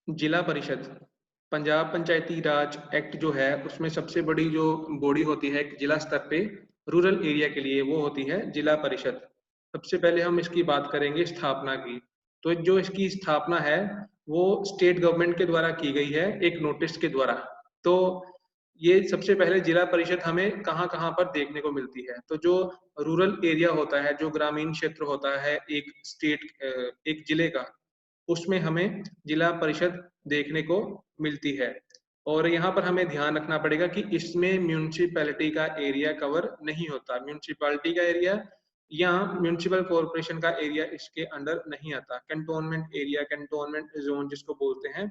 जिला परिषद पंजाब पंचायती राज एक्ट जो है उसमें सबसे बड़ी जो बॉडी होती है जिला स्तर पे रूरल एरिया के लिए वो होती है जिला परिषद। सबसे पहले हम इसकी बात करेंगे स्थापना की। तो जो इसकी स्थापना है वो स्टेट गवर्नमेंट के द्वारा की गई है एक नोटिस के द्वारा। तो ये सबसे पहले जिला परिषद हमें कहाँ-कहाँ पर देखने को मिलती है। तो जो रूरल एरिया होता है, जो ग्रामीण क्षेत्र होता है एक जिले का, उसमें हमें जिला परिषद देखने को मिलती है। और यहाँ पर हमें ध्यान रखना पड़ेगा कि इसमें म्युनिसिपैलिटी का एरिया कवर नहीं होता। म्युनिसिपैलिटी का एरिया या म्युनिसिपल कॉर्पोरेशन का एरिया इसके अंडर नहीं आता। कैंटोनमेंट एरिया, कैंटोनमेंट ज़ोन जिसको बोलते हैं,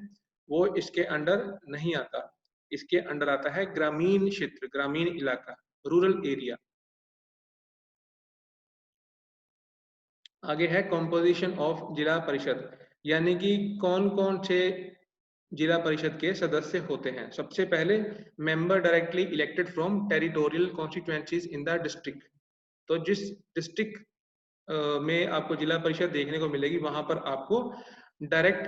वो इसके अंडर नहीं आता। इसके अंडर आता है ग्रामीण क्षेत्र, ग्रामीण इलाका, रूरल एरिया। आगे है कॉम्पोजिशन ऑफ जिला परिषद, यानी कि कौन-कौन से जिला परिषद के सदस्य होते हैं। सबसे पहले member directly elected from territorial constituencies in the district. तो जिस डिस्ट्रिक्ट में आपको जिला परिषद देखने को मिलेगी वहां पर आपको डायरेक्ट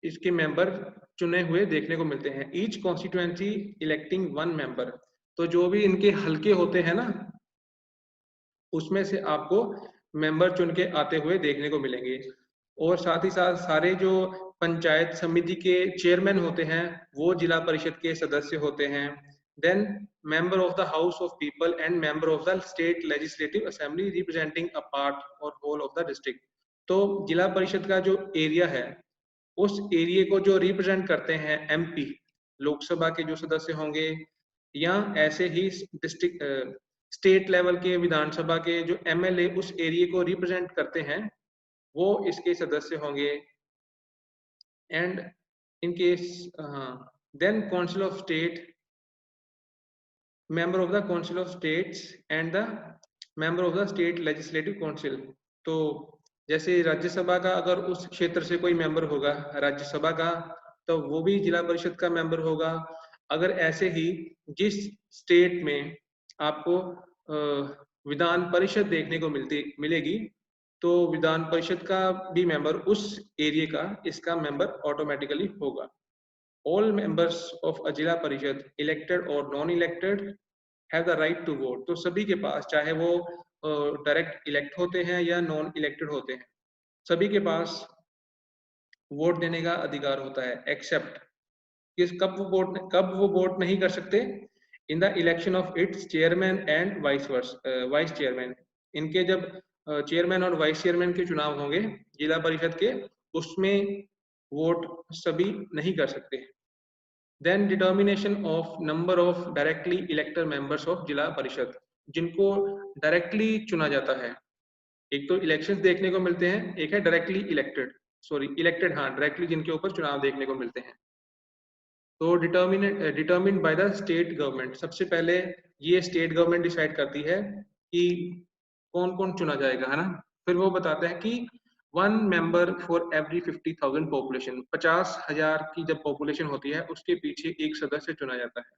इसके मेंबर चुने हुए देखने को मिलते हैं। Each constituency electing one member. तो जो भी इनके हलके होते हैं ना, उसमें से आपको मेंबर चुन के आते हुए देखने को मिलेंगे। और साथ ही साथ सारे जो पंचायत समिति के चेयरमैन होते हैं वो जिला परिषद के सदस्य होते हैं। Then member of the house of people and member of the state legislative assembly representing a part or whole of the district. तो जिला परिषद का जो एरिया है उस एरिया को जो रिप्रेजेंट करते हैं एमपी, लोकसभा के जो सदस्य होंगे, या ऐसे ही डिस्ट्रिक्ट स्टेट लेवल के विधानसभा के जो एमएलए उस एरिया को रिप्रेजेंट करते हैं, वो इसके सदस्य होंगे। And in case then council of state, member of the council of states and the member of the state legislative council. तो जैसे राज्यसभा का अगर उस क्षेत्र से कोई मेंबर होगा राज्यसभा का, तो वो भी जिला परिषद का मेंबर होगा। अगर ऐसे ही जिस स्टेट में आपको विधान परिषद देखने को मिलेगी, तो विधान परिषद का भी मेंबर उस एरिया का इसका मेंबर ऑटोमेटिकली होगा। All members of a Zila Parishad elected or non elected have the right to vote. तो सभी के पास, चाहे वो डायरेक्ट इलेक्ट होते हैं या नॉन इलेक्टेड होते हैं, सभी के पास वोट देने का अधिकार होता है। एक्सेप्ट किस कब वो वोट नहीं कर सकते? In the election of its chairman and vice chairman. इनके जब चेयरमैन और वाइस चेयरमैन के चुनाव होंगे जिला परिषद के, उसमें वोट सभी नहीं कर सकते। Then determination of number of directly elected members of Zila Parishad, जिनको डायरेक्टली चुना जाता है। एक तो इलेक्शंस देखने को मिलते हैं, एक है डायरेक्टली इलेक्टेड, सॉरी इलेक्टेड, हाँ डायरेक्टली जिनके ऊपर चुनाव देखने को मिलते हैं। तो determined by the state government. सबसे पहले ये स्टेट गवर्नमेंट डिसाइड करती है कि कौन कौन चुना जाएगा, है ना। फिर वो बताते हैं कि one member for every 50,000 population, 50,000 की जब पॉपुलेशन होती है उसके पीछे एक सदस्य चुना जाता है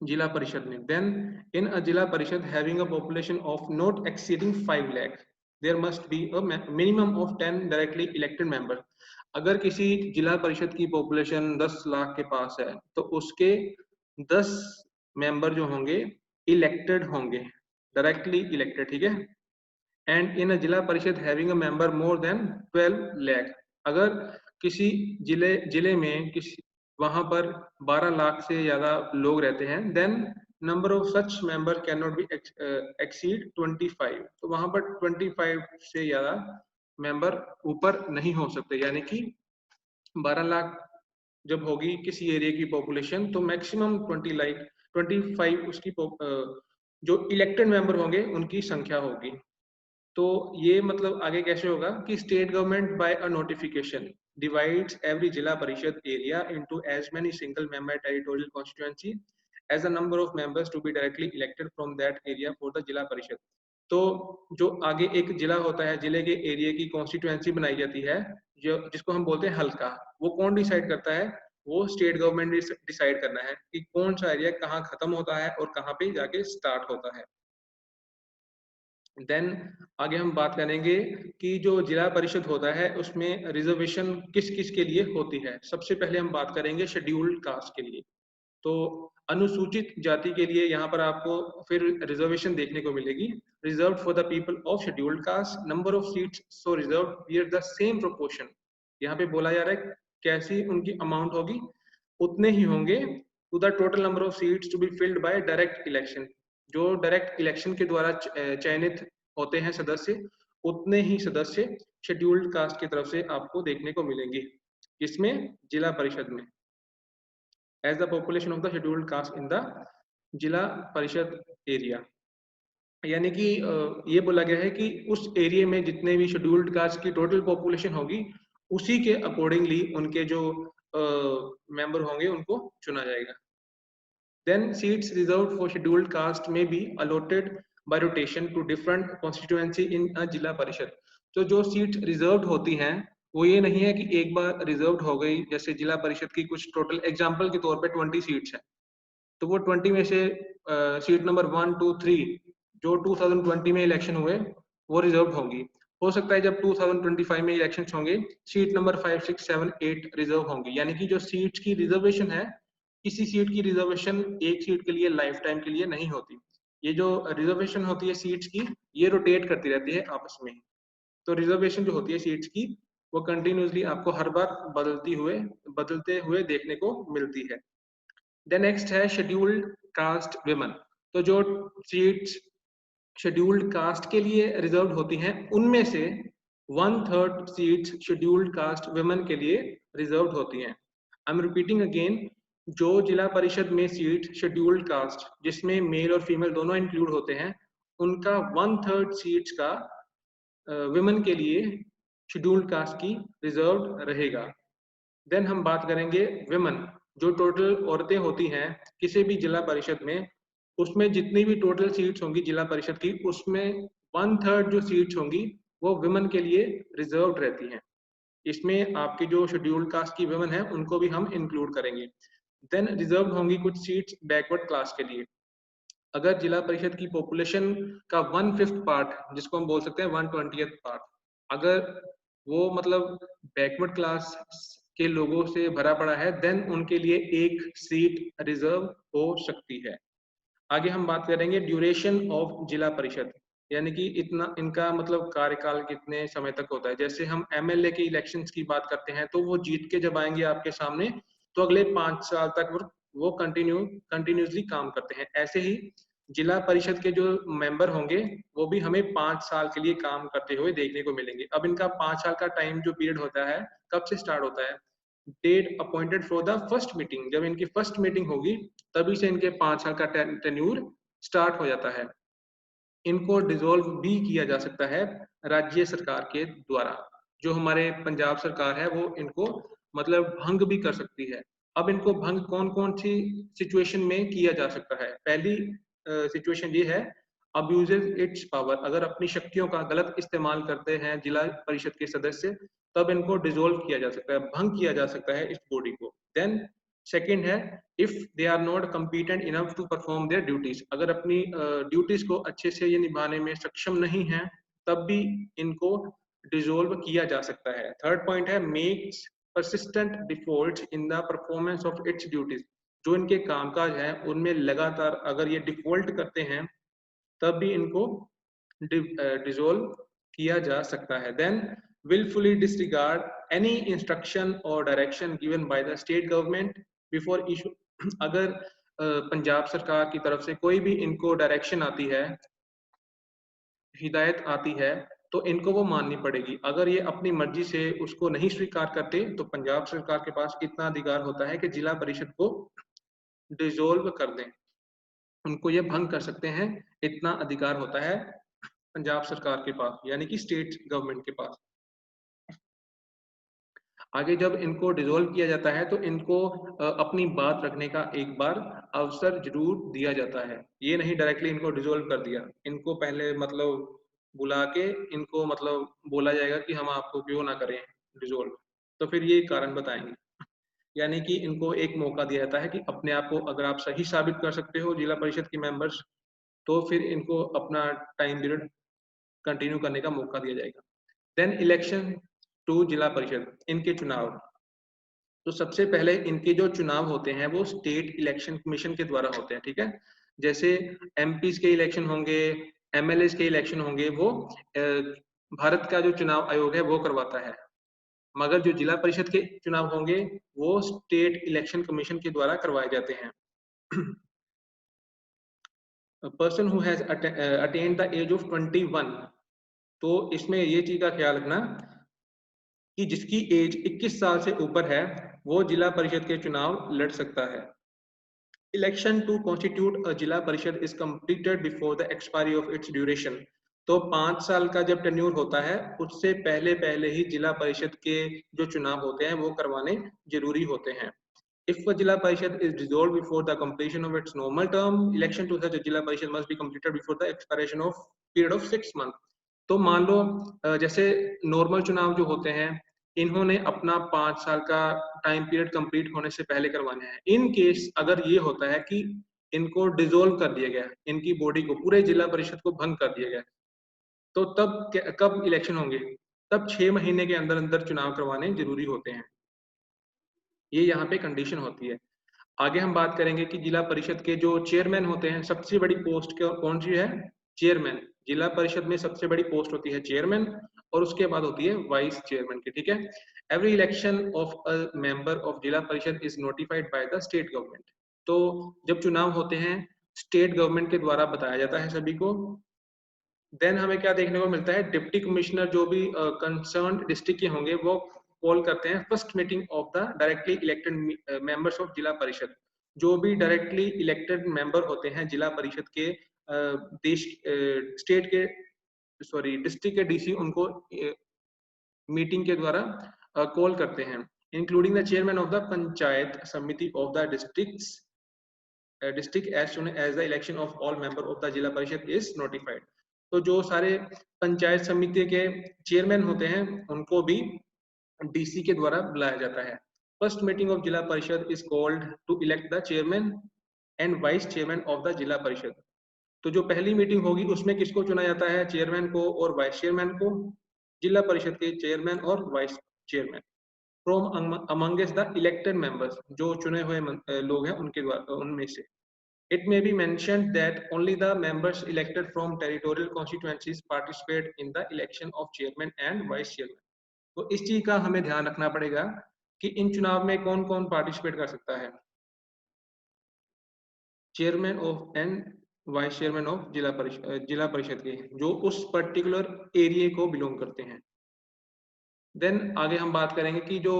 जिला परिषद में। Then in a Zila Parishad having a population of not exceeding 5 lakh, there must be a minimum of 10 directly elected member. अगर किसी जिला परिषद की पॉपुलेशन 10 लाख के पास है तो उसके 10 मेंबर जो होंगे इलेक्टेड होंगे, डायरेक्टली इलेक्टेड, ठीक है। And in a Zila Parishad having a member more than 12 lakh, अगर किसी जिले में किसी वहां पर 12 लाख से ज्यादा लोग रहते हैं, then number of such member can not be exceed 25। तो वहां पर 25 से ज्यादा मेंबर ऊपर नहीं हो सकते, यानी कि 12 लाख जब होगी किसी एरिया की पॉपुलेशन तो मैक्सिमम 25 उसकी जो इलेक्टेड मेंबर होंगे उनकी संख्या होगी। तो ये मतलब आगे कैसे होगा कि state government by a notification divides every Zila Parishad area into as many single member territorial constituency as the number of members to be directly elected from that area for the जिला परिषद। तो जो आगे एक जिला होता है, जिले के एरिया की कॉन्स्टिट्यूएंसी बनाई जाती है, जो जिसको हम बोलते हैं हल्का, वो कौन डिसाइड करता है? वो स्टेट गवर्नमेंट डिसाइड करना है कि कौन सा एरिया कहाँ खत्म होता है और कहाँ पे जाके स्टार्ट होता है। देन आगे हम बात करेंगे कि जो जिला परिषद होता है उसमें रिजर्वेशन किस किस के लिए होती है। सबसे पहले हम बात करेंगे शेड्यूल्ड कास्ट के लिए। तो अनुसूचित जाति के लिए यहाँ पर आपको फिर रिजर्वेशन देखने को मिलेगी। Reserve for the people of scheduled caste, number of seats so reserve here the same proportion. यहाँ पे बोला जा रहा है कैसी उनकी अमाउंट होगी, उतने ही होंगे to the total number of seats to be filled by direct election. जो डायरेक्ट इलेक्शन के द्वारा चयनित होते हैं सदस्य, उतने ही सदस्य शेड्यूल्ड कास्ट की तरफ से आपको देखने को मिलेंगे। इसमें जिला परिषद में as the population of the scheduled caste in the जिला परिषद एरिया। यानी कि ये बोला गया है कि उस एरिया में जितने भी शेड्यूल्ड कास्ट की टोटल पॉपुलेशन होगी, उसी के अकॉर्डिंगली उनके जो मेंबर होंगे उनको चुना जाएगा। Then seats reserved for scheduled caste may be allotted by rotation to different constituency in a जिला परिषद। तो जो सीट रिजर्व्ड होती हैं वो ये नहीं है कि एक बार रिजर्व्ड हो गई, जैसे जिला परिषद की कुछ टोटल एग्जांपल के तौर पे 20 सीट्स हैं, तो वो 20 में से सीट नंबर 1, 2, 3 जो 2020 में इलेक्शन हुए वो रिजर्व्ड होंगी। हो सकता है जब 2025 में इलेक्शन होंगे सीट नंबर 5, 6, 7, 8 रिजर्व होंगी। यानी कि जो सीट्स की रिजर्वेशन है, किसी सीट की रिजर्वेशन एक सीट के लिए लाइफ टाइम के लिए नहीं होती। ये जो रिजर्वेशन होती है सीट्स की, ये रोटेट करती रहती है आपस में। तो रिजर्वेशन जो होती है सीट्स की, वो कंटिन्यूसली आपको हर बार बदलते हुए देखने को मिलती है। देन नेक्स्ट है शेड्यूल्ड कास्ट विमेन। तो जो सीट्स शेड्यूल्ड कास्ट के लिए रिजर्व होती हैं, उनमें से 1/3 सीट्स शेड्यूल्ड कास्ट विमेन के लिए रिजर्व होती हैं। आई एम रिपीटिंग अगेन, जो जिला परिषद में सीट शेड्यूल्ड कास्ट जिसमें मेल और फीमेल दोनों इंक्लूड होते हैं, उनका 1/3 सीट्स का विमेन के लिए शेड्यूल्ड कास्ट की रिजर्व रहेगा। देन हम बात करेंगे विमेन, जो टोटल औरतें होती हैं किसी भी जिला परिषद में, उसमें जितनी भी टोटल सीट्स होंगी जिला परिषद की, उसमें 1/3 जो सीट्स होंगी वो विमेन के लिए रिजर्व्ड रहती हैं। इसमें आपकी जो शेड्यूल्ड कास्ट की विमेन है उनको भी हम इंक्लूड करेंगे। देन रिजर्व होंगी कुछ सीट्स बैकवर्ड क्लास के लिए। अगर जिला परिषद की पॉपुलेशन का 1/5 पार्ट, जिसको हम बोल सकते हैं 1/20th पार्ट, अगर वो मतलब बैकवर्ड क्लास के लोगों से भरा पड़ा है, देन उनके लिए एक सीट रिजर्व हो सकती है। आगे हम बात करेंगे ड्यूरेशन ऑफ जिला परिषद, यानी कि इतना इनका मतलब कार्यकाल कितने समय तक होता है। जैसे हम एमएलए के इलेक्शंस की बात करते हैं, तो वो जीत के जब आएंगे आपके सामने, तो अगले 5 साल तक वो कंटिन्यूसली काम करते हैं। ऐसे ही जिला परिषद के जो मेंबर होंगे वो भी हमें 5 साल के लिए काम करते हुए देखने को मिलेंगे। अब इनका 5 साल का टाइम जो पीरियड होता है, कब से स्टार्ट होता है? Date appointed for the first meeting, जब इनकी फर्स्ट मीटिंग होगी तभी से इनके 5 साल का टेन्यूर स्टार्ट हो जाता है। इनको डिसॉल्व भी किया जा सकता है राज्य सरकार के द्वारा। जो हमारे पंजाब सरकार है वो इनको मतलब भंग भी कर सकती है। अब इनको भंग कौन-कौन सी सिचुएशन में किया जा सकता है? पहली सिचुएशन ये है, अब्यूजेस इट्स पावर। अगर अपनी शक्तियों का गलत इस्तेमाल करते हैं जिला परिषद के सदस्य, तब इनको डिसॉल्व किया जा सकता है, भंग किया जा सकता है इस बॉडी को। देन सेकंड है, if they are not competent enough to perform their duties. अगर अपनी ड्यूटीज को अच्छे से ये निभाने में सक्षम नहीं है, तब भी इनको डिसॉल्व किया जा सकता है। थर्ड पॉइंट है, makes persistent defaults in the performance of its duties। जो इनके कामकाज हैं उनमें लगातार अगर ये डिफॉल्ट करते हैं, तब भी इनको डिसॉल्व किया जा सकता है। Then willfully disregard any instruction or direction given by the state government before issue। अगर पंजाब सरकार की तरफ से कोई भी इनको डायरेक्शन आती है, हिदायत आती है, तो इनको वो माननी पड़ेगी। अगर ये अपनी मर्जी से उसको नहीं स्वीकार करते, तो पंजाब सरकार के पास इतना अधिकार होता है कि जिला परिषद को डिसॉल्व कर दें, उनको ये भंग कर सकते हैं। इतना अधिकार होता है पंजाब सरकार के पास, यानी कि स्टेट गवर्नमेंट के पास। आगे जब इनको डिसॉल्व किया जाता है तो इनको अपनी बात रखने का एक बार अवसर जरूर दिया जाता है। ये नहीं डायरेक्टली इनको डिसॉल्व कर दिया, इनको पहले मतलब बुला के इनको मतलब बोला जाएगा कि हम आपको क्यों ना करें डिसॉल्व, तो फिर ये कारण बताएंगे। यानी कि इनको एक मौका दिया जाता है कि अपने आप को अगर आप सही साबित कर सकते हो जिला परिषद के मेंबर्स, तो फिर इनको अपना टाइम पीरियड कंटिन्यू करने का मौका दिया जाएगा। देन इलेक्शन टू जिला परिषद, इनके चुनाव। तो सबसे पहले इनके जो चुनाव होते हैं वो स्टेट इलेक्शन कमीशन के द्वारा होते हैं, ठीक है। जैसे एमपीज के इलेक्शन होंगे, एमएलएस के इलेक्शन होंगे, वो भारत का जो चुनाव आयोग है वो करवाता है। मगर जो जिला परिषद के चुनाव होंगे वो स्टेट इलेक्शन कमीशन के द्वारा करवाए जाते हैं। Person who has attained the age of 21, तो इसमें ये चीज का ख्याल रखना कि जिसकी एज 21 साल से ऊपर है वो जिला परिषद के चुनाव लड़ सकता है। इलेक्शन टू कॉन्स्टिट्यूट अ जिला परिषद is completed before the expiry of its duration, तो 5 साल का जब टेन्योर होता है उससे पहले पहले ही जिला परिषद के जो चुनाव होते हैं वो करवाने जरूरी होते हैं। If a Jila Parishad is dissolved before the completion of its normal term, election to such a Jila Parishad must be completed before the expiration of period of 6 months. तो मान लो जैसे नॉर्मल चुनाव जो होते हैं इन्होंने अपना 5 साल का टाइम पीरियड कंप्लीट होने से पहले करवाने हैं। इन केस अगर ये होता है कि इनको डिसॉल्व कर दिया गया, इनकी बॉडी को, पूरे जिला परिषद को भंग कर दिया गया, तो तब कब इलेक्शन होंगे? तब 6 महीने के अंदर अंदर चुनाव करवाने जरूरी होते हैं। ये यहाँ पे कंडीशन होती है। आगे हम बात करेंगे कि जिला परिषद के जो चेयरमैन होते हैं, सबसे बड़ी पोस्ट कौन सी है? चेयरमैन। जिला परिषद में सबसे बड़ी पोस्ट होती है चेयरमैन और उसके बाद होती है वाइस चेयरमैन की, ठीक है। Every election of a member of Zila परिषद is notified by the state government, तो जब चुनाव होते हैं स्टेट गवर्नमेंट के द्वारा बताया जाता है सभी को। देन हमें क्या देखने को मिलता है, डिप्टी कमिश्नर जो भी कंसर्न डिस्ट्रिक्ट के होंगे वो कॉल करते हैं first meeting of the directly elected members of Zila परिषद। जो भी डायरेक्टली इलेक्टेड मेंबर होते हैं जिला परिषद के देश स्टेट के सॉरी डिस्ट्रिक्ट के डीसी उनको मीटिंग के द्वारा कॉल करते हैं, including the chairman of the panchayat samiti of the district as soon as the election of all member of the जिला परिषद इज नोटिफाइड। तो जो सारे पंचायत समिति के चेयरमैन होते हैं उनको भी डीसी के द्वारा बुलाया जाता है। फर्स्ट मीटिंग ऑफ जिला परिषद is called to elect the chairman and vice chairman of the जिला परिषद। तो जो पहली मीटिंग होगी उसमें किसको चुना जाता है? चेयरमैन को और वाइस चेयरमैन को, जिला परिषद के चेयरमैन और vice chairman from amongst the elected members, जो चुने हुए लोग हैं उनके द्वारा, उनमें से। It may be mentioned that only the members elected from territorial constituencies participate in the election of chairman and vice chairman. तो इस चीज का हमें ध्यान रखना पड़ेगा कि इन चुनाव में कौन कौन पार्टिसिपेट कर सकता है। Chairman of and vice chairman of Zila परिषद के जो उस पर्टिकुलर एरिया को बिलोंग करते हैं। देन आगे हम बात करेंगे कि जो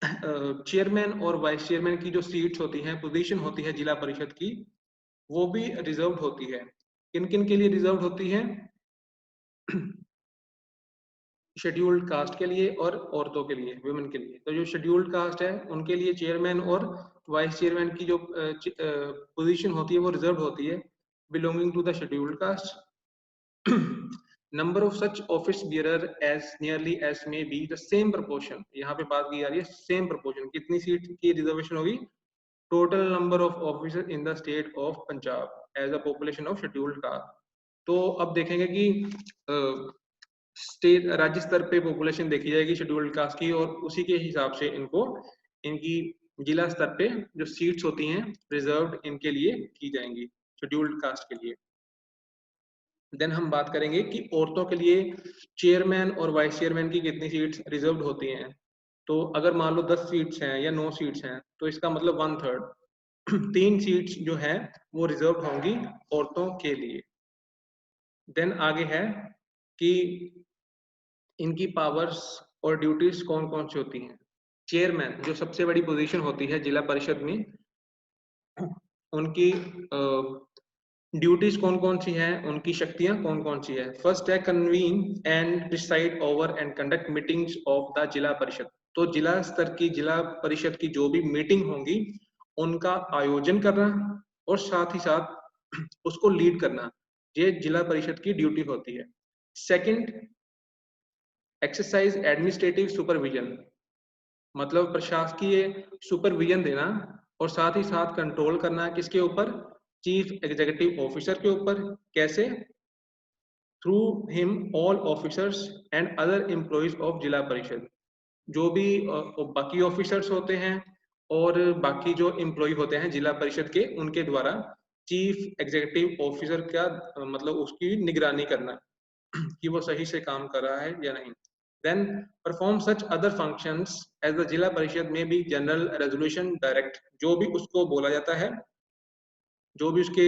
चेयरमैन और वाइस चेयरमैन की जो सीट्स होती हैं, पोजीशन होती है जिला परिषद की, वो भी रिजर्व्ड होती है। किन किन के लिए रिजर्व्ड होती है? शेड्यूल्ड कास्ट के लिए और औरतों के लिए, वुमेन के लिए। तो जो शेड्यूल्ड कास्ट है उनके लिए चेयरमैन और वाइस चेयरमैन की जो पोजीशन होती है वो रिजर्व्ड होती है, belonging to the scheduled caste. Number of such office bearer as nearly as may be the same proportion, यहाँ पे बात की जा रही है सेम प्रपोर्शन, कितनी सीट की रिजर्वेशन होगी? Total number of officer in the state of Punjab as a population of scheduled caste. तो अब देखेंगे कि स्टेट राज्य स्तर पे पॉपुलेशन देखी जाएगी शेड्यूल्ड कास्ट की और उसी के हिसाब से इनको इनकी जिला स्तर पे जो सीट्स होती हैं रिजर्व्ड इनके लिए की जाएंगी शेड्यूल्ड कास्ट के लिए। देन हम बात करेंगे कि औरतों के लिए चेयरमैन और वाइस चेयरमैन की कितनी सीट्स रिजर्व्ड होती हैं। तो अगर मान लो 10 सीट्स हैं या 9 सीट्स हैं तो इसका मतलब 1/3 3 सीट्स जो है वो रिजर्व होंगी औरतों के लिए। देन आगे है कि इनकी पावर्स और ड्यूटीज कौन कौन सी होती हैं। चेयरमैन जो सबसे बड़ी पोजीशन होती है जिला परिषद में, उनकी ड्यूटीज कौन कौन सी हैं, उनकी शक्तियां कौन कौन सी है। फर्स्ट है convene and preside over and conduct meetings of the जिला परिषद। तो जिला स्तर की जिला परिषद की जो भी मीटिंग होंगी उनका आयोजन करना और साथ ही साथ उसको लीड करना, ये जिला परिषद की ड्यूटी होती है। सेकंड, एक्सरसाइज एडमिनिस्ट्रेटिव सुपरविजन, मतलब प्रशासकीय सुपरविजन देना और साथ ही साथ कंट्रोल करना किसके ऊपर? चीफ एग्जीक्यूटिव ऑफिसर के ऊपर। कैसे? Through him all officers and other employees of Zila परिषद। जो भी बाकी ऑफिसर्स होते हैं और बाकी जो एम्प्लॉय होते हैं जिला परिषद के, उनके द्वारा चीफ एग्जीक्यूटिव ऑफिसर का मतलब उसकी निगरानी करना कि वो सही से काम कर रहा है या नहीं। Then perform such other functions as the जिला परिषद में भी जनरल रेजोल्यूशन डायरेक्ट, जो भी उसको बोला जाता है, जो भी उसके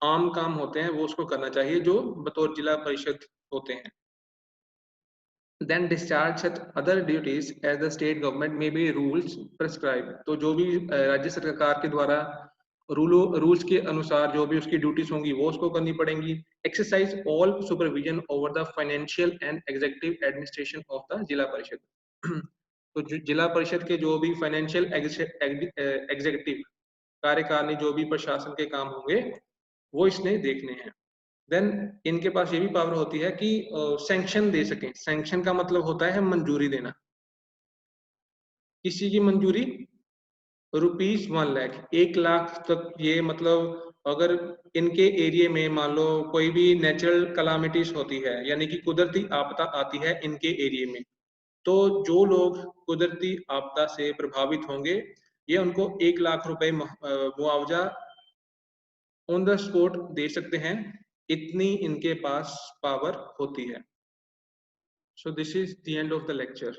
आम काम होते हैं वो उसको करना चाहिए जो बतौर जिला परिषद होते हैं। Then discharge such other duties as the state government may be rules prescribe। तो जो भी राज्य सरकार के द्वारा रूल्स के अनुसार जो भी उसकी ड्यूटीज होंगी वो उसको करनी पड़ेंगी। Exercise all supervision over the financial and executive administration of the जिला परिषद। तो जिला परिषद के जो भी फाइनेंशियल एग्जीक्यूटिव कार्यकारिणी जो भी प्रशासन के काम होंगे वो इसने देखने हैं। देन इनके पास ये भी पावर होती है कि सैंक्शन दे सकें। सैंक्शन का मतलब होता है मंजूरी देना। किसी की मंजूरी ₹1,00,000 1,00,000 तक। ये मतलब अगर इनके एरिया में मान लो कोई भी नेचुरल कलामिटीज होती है, यानी कि कुदरती आपदा आती है इनके एरिया में, तो जो लोग कुदरती आपदा से प्रभावित होंगे ये उनको 1,00,000 रुपए मुआवजा ऑन द स्पॉट दे सकते हैं। इतनी इनके पास पावर होती है। So this is the end of the lecture.